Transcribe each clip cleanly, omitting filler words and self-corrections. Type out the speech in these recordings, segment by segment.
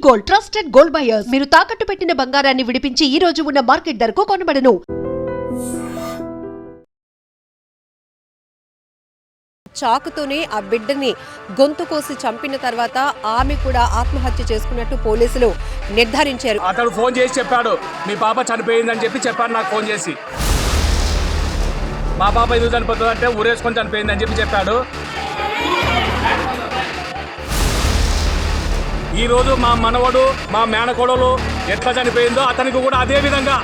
Gold, trusted gold buyers. మీరు తాకట్టు పెట్టిన బంగారాన్ని విడిపించి ఈ రోజు ఉన్న మార్కెట్ ధరకు కొనబడను. చాకుతోనే ఆ బిడ్డని గొంతు కోసి చంపిన తర్వాత ఆమె కూడా ఆత్మహత్య చేసుకున్నట్టు పోలీసులు నిర్ధారించారు. అతడు ఫోన్ చేసి చెప్పాడు, మీ పాప చనిపోయిందని చెప్పాడు నాకు ఫోన్ చేసి. మా పాప ఎందుకు చనిపోతుంది అంటే ఊరేసుకొని చనిపోయిందని చెప్పాడు. ఈరోజు మా మనవడు మా మేనకోడలు ఎట్లా చనిపోయిందో అతనికి కూడా అదే విధంగా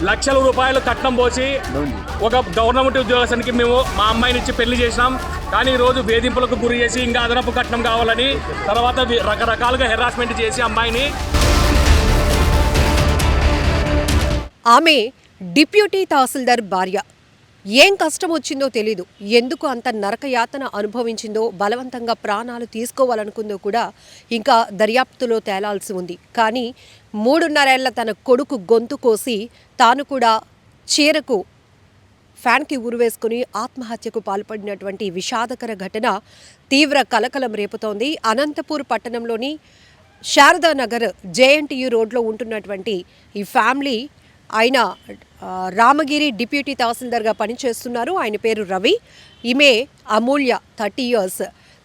లక్షల రూపాయలు కట్నం పోసి ఒక గవర్నమెంట్ ఉద్యోగస్తునికి మేము మా అమ్మాయిని ఇచ్చి పెళ్లి చేసినాం. కానీ ఈరోజు వేధింపులకు గురి చేసి ఇంకా అదనపు కట్నం కావాలని తర్వాత రకరకాలుగా హెరాస్మెంట్ చేసి అమ్మాయిని. ఆమె డిప్యూటీ తహసీల్దార్ భార్య. ఏం కష్టం వచ్చిందో తెలీదు, ఎందుకు అంత నరకయాతన అనుభవించిందో, బలవంతంగా ప్రాణాలు తీసుకోవాలనుకుందో కూడా ఇంకా దర్యాప్తులో తేలాల్సి ఉంది. కానీ 3.5 ఏళ్ల తన కొడుకు గొంతు కోసి తాను కూడా చీరకు ఫ్యాన్కి ఉరివేసుకుని ఆత్మహత్యకు పాల్పడినటువంటి విషాదకర ఘటన తీవ్ర కలకలం రేపుతోంది. అనంతపూర్ పట్టణంలోని శారదానగర్ జేఎన్టీయూ రోడ్లో ఉంటున్నటువంటి ఈ ఫ్యామిలీ ఆయన రామగిరి డిప్యూటీ తహసీల్దార్గా పనిచేస్తున్నారు. ఆయన పేరు రవి, ఈమె అమూల్య 30 years.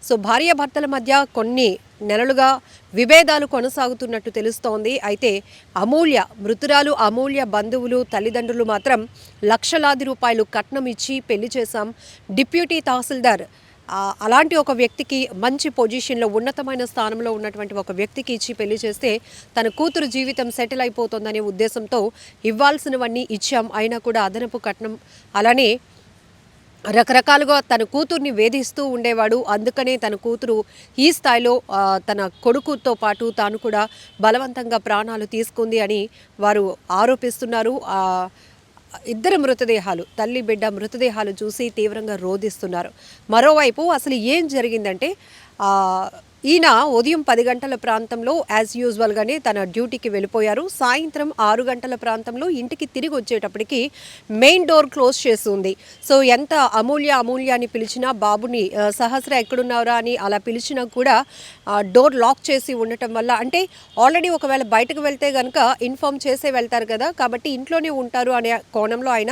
సో భార్యాభర్తల మధ్య కొన్ని నెలలుగా విభేదాలు కొనసాగుతున్నట్టు తెలుస్తోంది. అయితే మృతురాలు అమూల్య బంధువులు తల్లిదండ్రులు మాత్రం లక్షలాది రూపాయలు కట్నం ఇచ్చి పెళ్లి చేశాం, డిప్యూటీ తహసీల్దార్ అలాంటి ఒక వ్యక్తికి, మంచి పొజిషన్లో ఉన్నతమైన స్థానంలో ఉన్నటువంటి ఒక వ్యక్తికి ఇచ్చి పెళ్లి చేస్తే తన కూతురు జీవితం సెటిల్ అయిపోతుందనే ఉద్దేశంతో ఇవ్వాల్సినవన్నీ ఇచ్చాం, అయినా కూడా అదనపు కట్నం, అలానే రకరకాలుగా తన కూతుర్ని వేధిస్తూ ఉండేవాడు. అందుకనే తన కూతురు ఈ స్థాయిలో తన కొడుకుతో పాటు తాను కూడా బలవంతంగా ప్రాణాలు తీసుకుంది అని వారు ఆరోపిస్తున్నారు. ఇద్దరు మృతదేహాలు, తల్లి బిడ్డ మృతదేహాలు చూసి తీవ్రంగా రోధిస్తున్నారు. మరోవైపు అసలు ఏం జరిగిందంటే ఈయన ఉదయం 10 గంటల ప్రాంతంలో యాజ్ యూజువల్గానే తన డ్యూటీకి వెళ్ళిపోయారు. సాయంత్రం 6 గంటల ప్రాంతంలో ఇంటికి తిరిగి వచ్చేటప్పటికి మెయిన్ డోర్ క్లోజ్ చేసి ఉంది. సో ఎంత అమూల్య అని పిలిచినా, బాబుని సహస్ర ఎక్కడున్నారా అని అలా పిలిచినా కూడా డోర్ లాక్ చేసి ఉండటం వల్ల, అంటే ఆల్రెడీ ఒకవేళ బయటకు వెళ్తే కనుక ఇన్ఫామ్ చేసే వెళ్తారు కదా, కాబట్టి ఇంట్లోనే ఉంటారు అనే కోణంలో ఆయన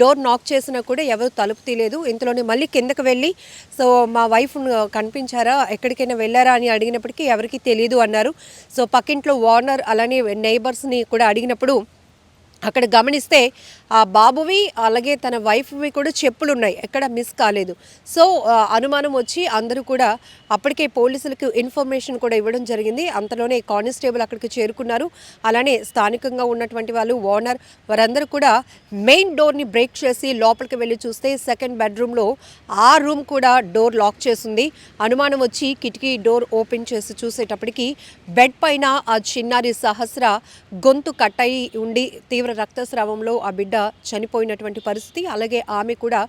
డోర్ నాక్ చేసినా కూడా ఎవరు తలుపు తీయలేదు. ఇంతలోనే మళ్ళీ కిందకు వెళ్ళి, సో మా వైఫ్ కనిపించారా, ఎక్కడికైనా వెళ్ళారా అని అడిగినప్పటికీ ఎవరికి తెలియదు అన్నారు. సో పక్కింట్లో ఓనర్ అలానే నైబర్స్ని కూడా అడిగినప్పుడు అక్కడ గమనిస్తే ఆ బాబువి అలాగే తన వైఫ్వి కూడా చెప్పులు ఉన్నాయి, ఎక్కడ మిస్ కాలేదు. సో అనుమానం వచ్చి అందరూ కూడా అప్పటికే పోలీసులకు ఇన్ఫర్మేషన్ కూడా ఇవ్వడం జరిగింది. అంతలోనే కానిస్టేబుల్ అక్కడికి చేరుకున్నారు. అలానే స్థానికంగా ఉన్నటువంటి వాళ్ళు, ఓనర్, వారందరూ కూడా మెయిన్ డోర్ని బ్రేక్ చేసి లోపలికి వెళ్ళి చూస్తే సెకండ్ బెడ్రూమ్లో ఆ రూమ్ కూడా డోర్ లాక్ చేసింది. అనుమానం వచ్చి కిటికీ డోర్ ఓపెన్ చేసి చూసేటప్పటికి బెడ్ పైన ఆ చిన్నారి సహస్ర గొంతు కట్టయి ఉండి తీవ్ర రక్తస్రావంలో ఆ బిడ్డ చనిపోయినటువంటి పరిస్థితి, అలాగే ఆమె కూడా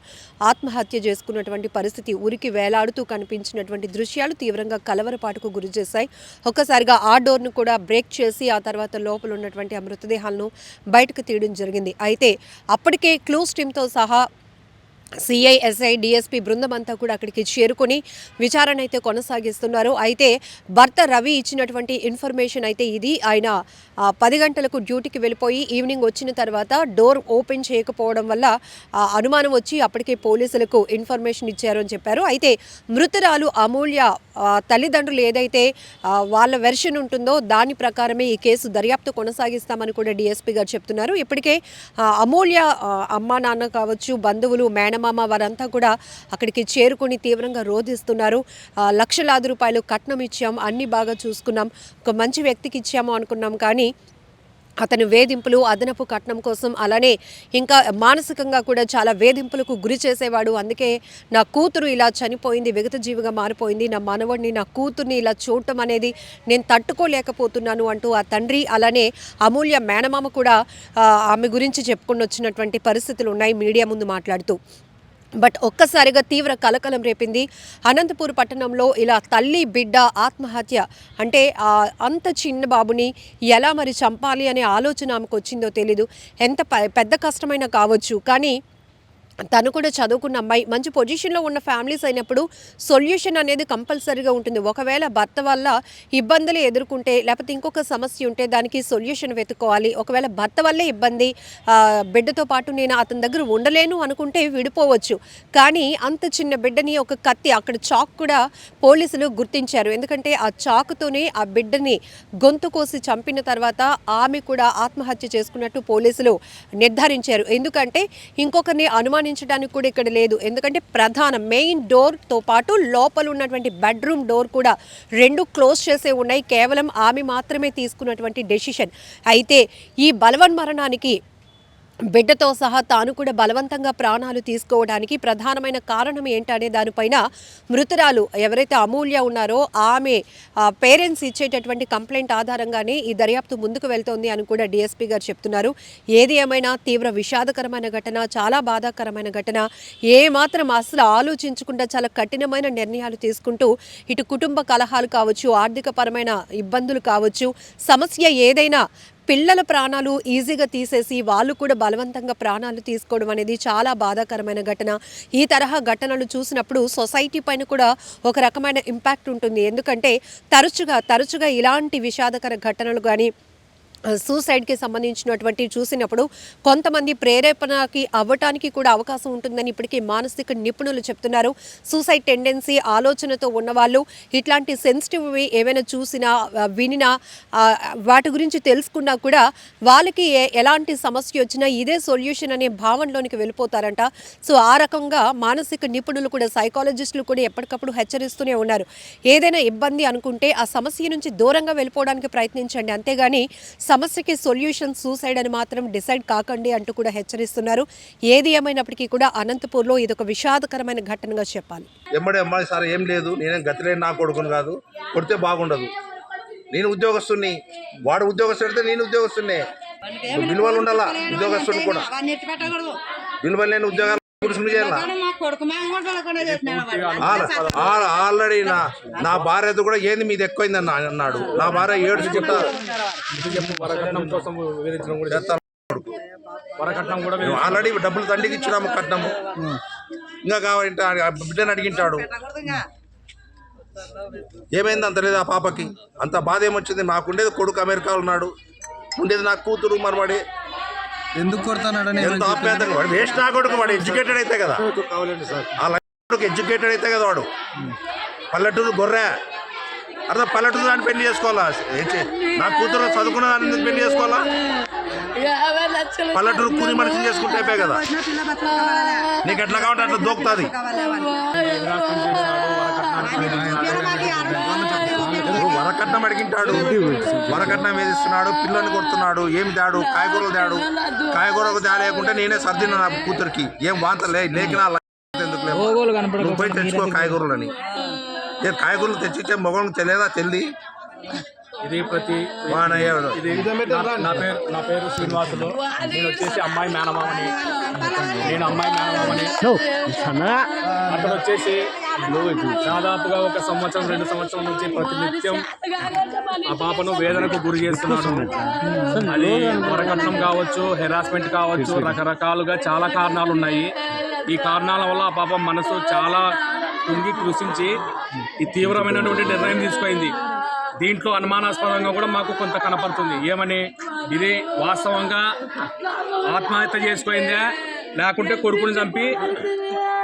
ఆత్మహత్య చేసుకున్నటువంటి పరిస్థితి, ఉరికి వేలాడుతూ కనిపించినటువంటి దృశ్యాలు తీవ్రంగా కలవరపాటుకు గురి చేశాయి. ఒక్కసారిగా ఆ డోర్ను కూడా బ్రేక్ చేసి ఆ తర్వాత లోపల ఉన్నటువంటి ఆ మృతదేహాలను బయటకు తీయడం జరిగింది. అయితే అప్పటికే క్లూస్ టీమ్తో సహా సిఐ, ఎస్ఐ, డిఎస్పీ బృందం అంతా కూడా అక్కడికి చేరుకొని విచారణ అయితే కొనసాగిస్తున్నారు. అయితే భర్త రవి ఇచ్చినటువంటి ఇన్ఫర్మేషన్ అయితే ఇది. ఆయన 10 గంటలకు డ్యూటీకి వెళ్ళిపోయి ఈవినింగ్ వచ్చిన తర్వాత డోర్ ఓపెన్ చేయకపోవడం వల్ల అనుమానం వచ్చి అప్పటికే పోలీసులకు ఇన్ఫర్మేషన్ ఇచ్చారు అని చెప్పారు. అయితే మృతురాలు అమూల్య తల్లిదండ్రులు ఏదైతే వాళ్ళ వెర్షన్ ఉంటుందో దాని ప్రకారమే ఈ కేసు దర్యాప్తు కొనసాగిస్తామని కూడా డిఎస్పీ గారు చెప్తున్నారు. ఇప్పటికే అమూల్య అమ్మా నాన్న కావచ్చు, బంధువులు, మేనమామ వారంతా కూడా అక్కడికి చేరుకుని తీవ్రంగా రోధిస్తున్నారు. లక్షలాది రూపాయలు కట్నం ఇచ్చాం, అన్ని బాగా చూసుకున్నాం, ఒక మంచి వ్యక్తికి ఇచ్చాము అనుకున్నాం, కానీ అతను వేధింపులు, అదనపు కట్నం కోసం, అలానే ఇంకా మానసికంగా కూడా చాలా వేధింపులకు గురి చేసేవాడు. అందుకే నా కూతురు ఇలా చనిపోయింది, విగతజీవిగా మారిపోయింది, నా మనవడిని, నా కూతుర్ని ఇలా చూడటం అనేది నేను తట్టుకోలేకపోతున్నాను అంటూ ఆ తండ్రి, అలానే అమూల్య మేనమామ కూడా ఆమె గురించి చెప్పుకొని వచ్చినటువంటి పరిస్థితులు ఉన్నాయి మీడియా ముందు మాట్లాడుతూ. బట్ ఒక్కసారిగా తీవ్ర కలకలం రేపింది. అనంతపూర్ పట్టణంలో ఇలా తల్లి బిడ్డ ఆత్మహత్య అంటే అంత చిన్న బాబుని ఎలా మరి చంపాలి అనే ఆలోచన ఆమెకు వచ్చిందో తెలీదు. ఎంత పెద్ద కష్టమైనా కావచ్చు, కానీ తను కూడా చదువుకున్న అమ్మాయి, మంచి పొజిషన్లో ఉన్న ఫ్యామిలీస్ అయినప్పుడు సొల్యూషన్ అనేది కంపల్సరీగా ఉంటుంది. ఒకవేళ భర్త వల్ల ఇబ్బందులు ఎదుర్కొంటే లేకపోతే ఇంకొక సమస్య ఉంటే దానికి సొల్యూషన్ వెతుక్కోవాలి. ఒకవేళ భర్త వల్లే ఇబ్బంది, బిడ్డతో పాటు నేను అతని దగ్గర ఉండలేను అనుకుంటే విడిపోవచ్చు. కానీ అంత చిన్న బిడ్డని ఒక కత్తి, అక్కడ చాక్ కూడా పోలీసులు గుర్తించారు. ఎందుకంటే ఆ చాకుతోనే ఆ బిడ్డని గొంతు కోసి చంపిన తర్వాత ఆమె కూడా ఆత్మహత్య చేసుకున్నట్టు పోలీసులు నిర్ధారించారు. ఎందుకంటే ఇంకొకరిని అనుమానించడానికి కూడా ఇక్కడ లేదు. ఎందుకంటే ప్రధాన మెయిన్ డోర్తో పాటు లోపల ఉన్నటువంటి బెడ్రూమ్ డోర్ కూడా 2 క్లోజ్ చేసే ఉన్నాయి. కేవలం ఆమె మాత్రమే తీసుకున్నటువంటి డెసిషన్. అయితే ఈ బలవన్మరణానికి బిడ్డతో సహా తాను కూడా బలవంతంగా ప్రాణాలు తీసుకోవడానికి ప్రధానమైన కారణం ఏంటనే దానిపైన మృతురాలు ఎవరైతే అమూల్య ఉన్నారో ఆమె పేరెంట్స్ ఇచ్చేటటువంటి కంప్లైంట్ ఆధారంగానే ఈ దర్యాప్తు ముందుకు వెళ్తోంది అని కూడా డీఎస్పీ గారు చెప్తున్నారు. ఏది ఏమైనా తీవ్ర విషాదకరమైన ఘటన, చాలా బాధాకరమైన ఘటన. ఏమాత్రం అసలు ఆలోచించకుండా చాలా కఠినమైన నిర్ణయాలు తీసుకుంటూ ఇటు కుటుంబ కలహాలు కావచ్చు, ఆర్థికపరమైన ఇబ్బందులు కావచ్చు, సమస్య ఏదైనా పిల్లల ప్రాణాలు ఈజీగా తీసేసి వాళ్ళు కూడా బలవంతంగా ప్రాణాలు తీసుకోవడం అనేది చాలా బాధాకరమైన ఘటన. ఈ తరహా ఘటనలు చూసినప్పుడు సొసైటీ పైన కూడా ఒక రకమైన ఇంపాక్ట్ ఉంటుంది. ఎందుకంటే తరచుగా ఇలాంటి విషాదకర ఘటనలు కానీ సూసైడ్కి సంబంధించినటువంటి చూసినప్పుడు కొంతమంది ప్రేరేపణకి అవ్వటానికి కూడా అవకాశం ఉంటుందని ఇప్పటికీ మానసిక నిపుణులు చెప్తున్నారు. సూసైడ్ టెండెన్సీ ఆలోచనతో ఉన్నవాళ్ళు ఇట్లాంటి సెన్సిటివ్వి ఏమైనా చూసినా వినినా వాటి గురించి తెలుసుకున్నా కూడా వాళ్ళకి ఎలాంటి సమస్య వచ్చినా ఇదే సొల్యూషన్ అనే భావనలోనికి వెళ్ళిపోతారంట. సో ఆ రకంగా మానసిక నిపుణులు కూడా, సైకాలజిస్టులు కూడా ఎప్పటికప్పుడు హెచ్చరిస్తూనే ఉన్నారు. ఏదైనా ఇబ్బంది అనుకుంటే ఆ సమస్య నుంచి దూరంగా వెళ్ళిపోవడానికి ప్రయత్నించండి, అంతేగాని సమస్యకి సొల్యూషన్ సూసైడ్ అని మాత్రం డిసైడ్ కాకండి అంటూ కూడా హెచ్చరిస్తున్నారు. ఏది ఏమైనప్పటికీ కూడా అనంతపూర్లో ఇది ఒక విషాదకరమైన ఘటనగా చెప్పాలి. అమ్మాయి సార్ ఏం లేదు, నేనేం గతిలేని నా కొడుకుని కాదు, కొడితే బాగుండదు. నేను ఉద్యోగస్తుని, వాడు ఉద్యోగస్తుడితే నేను ఉద్యోగస్తున్నే. విలువలు ఉండాలా ఉద్యోగస్తుని కూడా, విలువలు లేని ఉద్యోగాలు ఆల్రెడీ నా భార్యతో కూడా ఏంది మీది ఎక్కువైందని అన్నాడు. నా భార్య 7 చెప్తారు ఆల్రెడీ డబ్బులు తండ్రికి ఇచ్చినాము కట్నము, ఇంకా కావాలంటే బిడ్డను అడిగింటాడు. ఏమైంది అంత లేదు ఆ పాపకి, అంత బాధ ఏమొచ్చింది? నాకుండేది కొడుకు అమెరికాలో ఉన్నాడు, ఉండేది నా కూతురు మనవాడి. ఎందుకు కొడతాడు? ఎంత ఆప్యాయతంగా వాడు వేస్ట్ నా కొడుకు, వాడు ఎడ్యుకేటెడ్ అయితే కదా, ఆ కొడుకు ఎడ్యుకేటెడ్ అయితే కదా వాడు. పల్లెటూరు గొర్రె అర్థం, పల్లెటూరు దాన్ని పెళ్లి చేసుకోవాలా? నా కూతురు చదువుకున్న దాన్ని పెళ్లి చేసుకోవాలా? పల్లెటూరు కూలి మనిషిని చేసుకుంటే అయిపోయి కదా. నీకు ఎట్లా కావాలంటే అట్లా దోకుతుంది. వరకట్నం అడిగింటాడు, వరకట్నం వేధిస్తున్నాడు, పిల్లల్ని కొడుతున్నాడు, ఏమి దాడు, కాయగూరలు దాడు. కాయగూరకు దాడేయకుంటే నేనే సర్దిన నా కూతురికి. ఏం వాంత లేకినా ఎందుకు లేదు, నువ్వు పోయి తెచ్చుకో కాయగూరలని. కాయగూరలు తెచ్చిచ్చే మొగలకు తెలియదా? తెల్లి ఇది నా పేరు శ్రీనివాసులు. నేను వచ్చేసి అమ్మాయి మేనమామని. అతను వచ్చేసి దాదాపుగా 1 సంవత్సరం 2 సంవత్సరం నుంచి ప్రతినిత్యం ఆ పాపను వేదనకు గురి చేస్తున్నాడు. అది వరకట్నం కావచ్చు, హెరాస్మెంట్ కావచ్చు, రకరకాలుగా చాలా కారణాలు ఉన్నాయి. ఈ కారణాల వల్ల ఆ పాప మనసు చాలా కుంగి కృషించి ఈ తీవ్రమైనటువంటి నిర్ణయం తీసుకుంది. దీంట్లో అనుమానాస్పదంగా కూడా మాకు కొంత కనపడుతుంది. ఏమని, ఇది వాస్తవంగా ఆత్మహత్య చేసుకుందా లేకుంటే కొడుకుని చంపి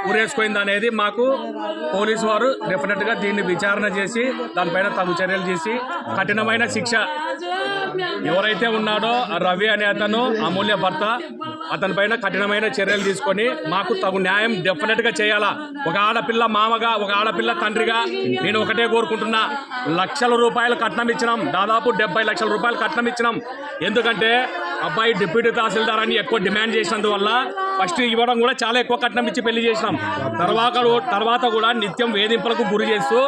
ఊరేసుకుందా అనేది మాకు పోలీసు వారు డెఫినెట్గా దీన్ని విచారణ చేసి దానిపైన తగు చర్యలు చేసి కఠినమైన శిక్ష, ఎవరైతే ఉన్నాడో రవి అనే అతను అమూల్య భర్త, అతనిపైన కఠినమైన చర్యలు తీసుకొని మాకు తగు న్యాయం డెఫినెట్గా చేయాలా. ఒక ఆడపిల్ల మామగా, ఒక ఆడపిల్ల తండ్రిగా నేను ఒకటే కోరుకుంటున్నా. లక్షల రూపాయలు కట్నం ఇచ్చినాం, దాదాపు 70 లక్షల రూపాయలు కట్నం ఇచ్చినాం. ఎందుకంటే అబ్బాయి డిప్యూటీ తహసీల్దార్ అని ఎక్కువ డిమాండ్ చేసినందువల్ల ఫస్ట్ ఇవ్వడం కూడా చాలా ఎక్కువ కట్నం ఇచ్చి పెళ్లి చేసినాం. తర్వాత కూడా నిత్యం వేధింపులకు గురి చేస్తూ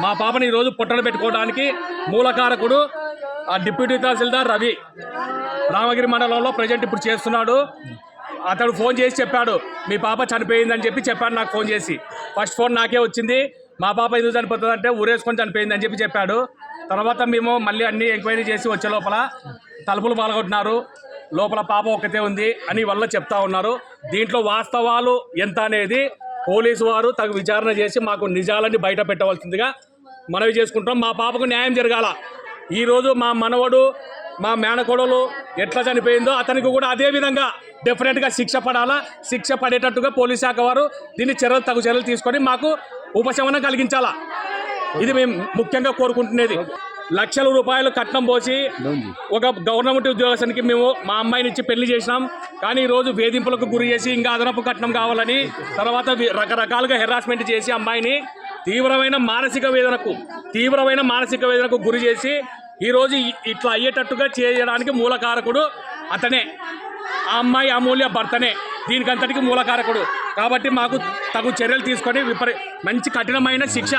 మా పాపని ఈరోజు పొట్టలు పెట్టుకోవడానికి మూలకారకుడు ఆ డిప్యూటీ తహసీల్దార్ రవి, రామగిరి మండలంలో ప్రజెంట్ ఇప్పుడు చేస్తున్నాడు. అతడు ఫోన్ చేసి చెప్పాడు, మీ పాప చనిపోయిందని చెప్పాడు నాకు ఫోన్ చేసి. ఫస్ట్ ఫోన్ నాకే వచ్చింది. మా పాప ఎందుకు చనిపోతుందంటే ఊరేసుకొని చనిపోయిందని చెప్పాడు. తర్వాత మేము మళ్ళీ అన్ని ఎంక్వైరీ చేసి వచ్చే లోపల తలుపులు పాల్గొంటున్నారు, లోపల పాప ఒక్కతే ఉంది అని వల్ల చెప్తా ఉన్నారు. దీంట్లో వాస్తవాలు ఎంత అనేది పోలీసు వారు తగు విచారణ చేసి మాకు నిజాలని బయట పెట్టవలసిందిగా మనవి చేసుకుంటాం. మా పాపకు న్యాయం జరగాల. ఈరోజు మా మనవడు మా మేనకోడలు ఎట్లా చనిపోయిందో అతనికి కూడా అదే విధంగా డెఫినెట్గా శిక్ష పడాలా. శిక్ష పడేటట్టుగా పోలీస్ శాఖ వారు దీన్ని తగు చర్యలు తీసుకొని మాకు ఉపశమనం కలిగించాలా. ఇది మేము ముఖ్యంగా కోరుకుంటున్నది. లక్షల రూపాయలు కట్నం పోసి ఒక గవర్నమెంట్ ఉద్యోగస్తునికి మేము మా అమ్మాయినిచ్చి పెళ్లి చేసినాం. కానీ ఈరోజు వేధింపులకు గురి చేసి ఇంకా అదనపు కట్నం కావాలని తర్వాత రకరకాలుగా హెరాస్మెంట్ చేసి అమ్మాయిని తీవ్రమైన మానసిక వేదనకు గురి చేసి ఈరోజు ఇట్లా అయ్యేటట్టుగా చేయడానికి మూలకారకుడు అతనే. ఆ అమ్మాయి అమూల్య భర్తనే దీనికంతటికి మూలకారకుడు. కాబట్టి మాకు తగు చర్యలు తీసుకొని మంచి కఠినమైన శిక్ష.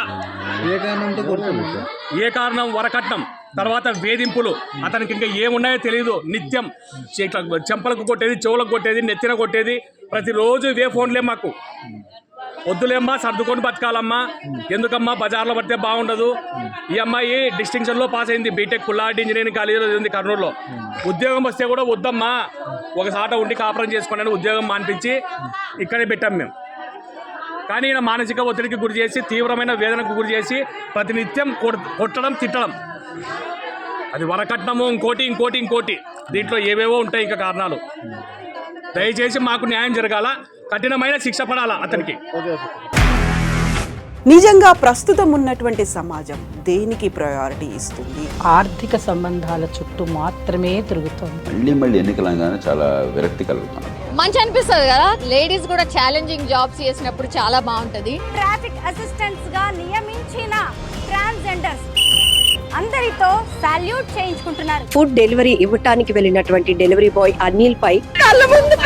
ఏ కారణం? వరకట్నం, తర్వాత వేధింపులు. అతనికి ఇంకా ఏమున్నాయో తెలియదు. నిత్యం చెంపలకు కొట్టేది, చెవులకు కొట్టేది, నెత్తిన కొట్టేది. ప్రతిరోజు ఇవే ఫోన్లే మాకు. వద్దులేమ్మా, సర్దుకొని బతకాలమ్మా, ఎందుకమ్మా బజార్లో పడితే బాగుండదు. ఈ అమ్మాయి డిస్టింక్షన్లో పాస్ అయింది, బీటెక్ పుల్లారెడ్డి ఇంజనీరింగ్ కాలేజీలో ఉంది కర్నూలులో. ఉద్యోగం వస్తే కూడా వద్దమ్మా, ఒకసాట ఉండి కాపురం చేసుకోండి ఉద్యోగం మానిపించి ఇక్కడే పెట్టాం మేము. కానీ ఈయన మానసిక ఒత్తిడికి గురి చేసి, తీవ్రమైన వేదనకు గురి చేసి ప్రతినిత్యం కొట్టడం, తిట్టడం. అది వరకట్నము, ఇంకోటి. దీంట్లో ఏవేవో ఉంటాయి ఇంకా కారణాలు. దయచేసి మాకు న్యాయం జరగాల, కఠినమైన శిక్ష పడాలా అతనికి. నిజంగా ప్రస్తుతం ఉన్నటువంటి సమాజం దేనికి ప్రయారిటీ ఇస్తుంది? ఆర్థిక సంబంధాల చుట్టూ మాత్రమే తిరుగుతోంది. మళ్ళీ ఎన్నికలంగానే చాలా విరక్తి కలుగుతున్నాం. మంచి అనిపిస్తుంది కదా, లేడీస్ కూడా ఛాలెంజింగ్ జాబ్స్ చేసినప్పుడు చాలా బాగుంటది. ట్రాఫిక్ అసిస్టెంట్స్ గా నియమించిన ట్రాన్స్జెండర్స్ అందరితో సాల్యూట్ చేయించుకుంటున్నారు. ఫుడ్ డెలివరీ ఇవ్వటానికి వెళ్ళినటువంటి డెలివరీ బాయ్ అనిల్ పై కళ్ళ ముందు